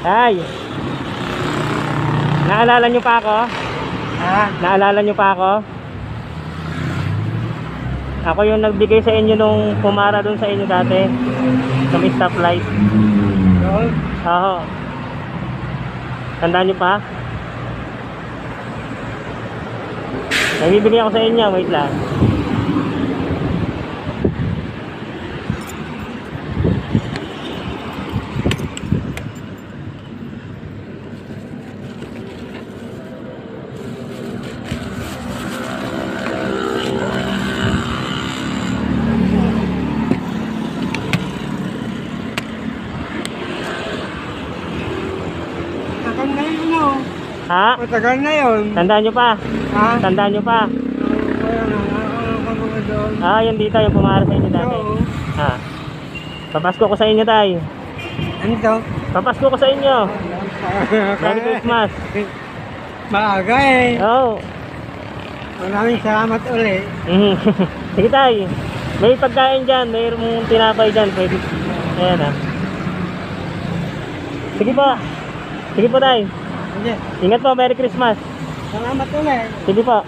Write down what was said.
Ay, naalala nyo pa ako? Ha? Naalala nyo pa ako? Ako yung nagbigay sa inyo nung pumara dun sa inyo dati. Sa may stoplight. Yun. Oo. Tandaan nyo pa? May bibigyan ako sa inyo, wait lang. Tagal na yun, no? Ha? Matagal na yun. Tandaan nyo pa? Ha? Tandaan nyo pa? Kaya nga, ka mga doon. Ah, yun dito, yung pumara sa inyo dati. Oo. Ha? Papasko ko sa inyo, tay. Ano to? Papasko ko sa inyo. Merry Christmas. Maaga eh. Oo. Maraming salamat ulit. Mhm. Sige, tay. May pagkain dyan, mayroong tinapay dyan. Pwede. Ayan, ah. Sige po. Sige po, tay. Sige. Ingat po, Merry Christmas. Salamat ulit. Sige po.